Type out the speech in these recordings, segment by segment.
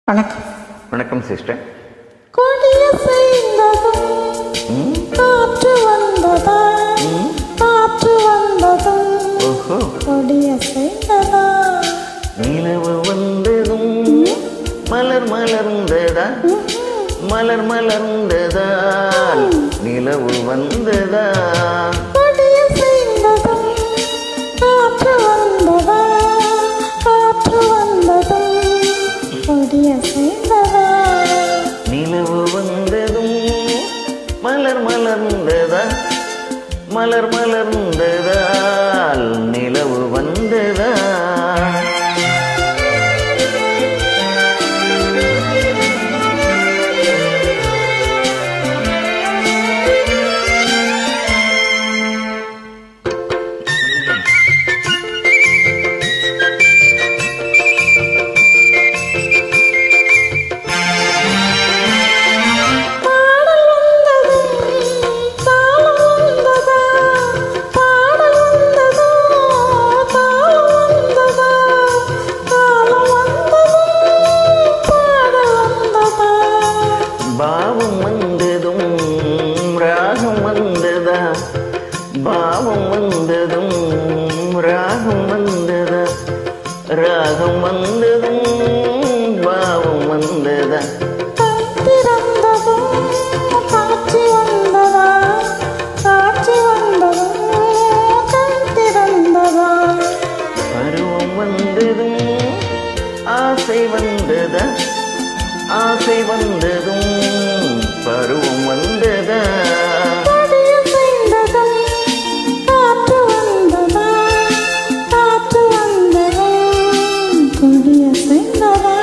வணக்கம். வணக்கம் சிஸ்டர். கொடிய செய்ததும் காற்று வந்ததா, காற்று வந்ததும் ஓஹோ, கொடிய செய்ததா, நிலவு வந்ததும் மலர் மலர்ந்ததா, மலர் மலர்ந்ததா, நிலவு வந்ததா, கொடிய செய்ததும் காற்று வந்ததா, காற்று வந்ததும் கொடிய செய்ததா, நிலவு வந்ததும் மலர் மலர்ந்ததா, மலர் மலர்ந்ததால் நிலவு வந்ததா. பாவம் வந்ததும் ராகம் வந்ததா, பாவம் வந்ததும் ராகம் வந்ததா, ராகம் வந்ததும் பாவம் வந்ததா, திறந்ததும் காட்சி வந்ததா, காட்சி வந்ததும் கண் திறந்ததா, பருவம் வந்ததும் ஆசை வந்ததா, ஆசை வந்ததும் பருவம் வந்ததா, கொடிய செய்ததும் காற்று வந்ததா, காற்று வந்ததும் கொடிய செய்ததா.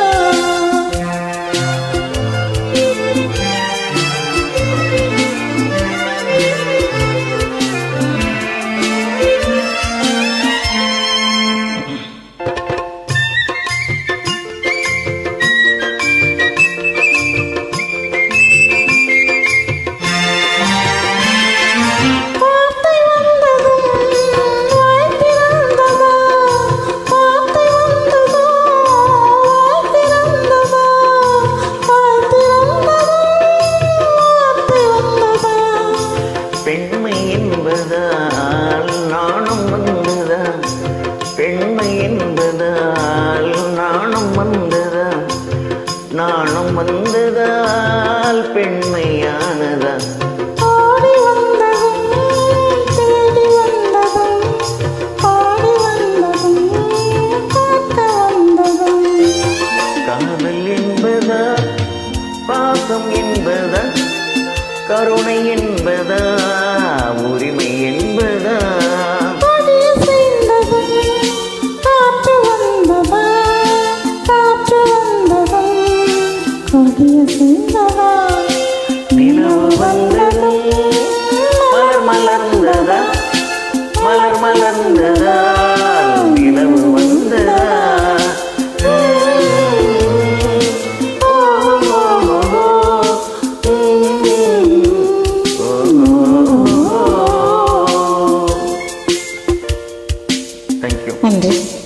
பெண்மை என்பதால் நாணம் வந்ததா, பெண்மை என்பதால் நாணம் வந்ததா, நாணம் வந்ததால் பெண்மையானதா, ஓடி வந்ததும் தேடி வந்ததும், ஓடி வந்ததும் காக்க வந்ததும், காதல் என்பதா, பாசம் என்பதா, கருணை என்பதா, உரிமை என்பதா, கொடிய செய்ததும் காற்று வந்ததா, காற்று வந்ததும் கொடிய செய்ததா, நிலவு வந்ததும் மலர் மலர்ந்ததா, மலர் மலர்ந்ததா, நிலவு வந்ததா. Thank you. நன்றி.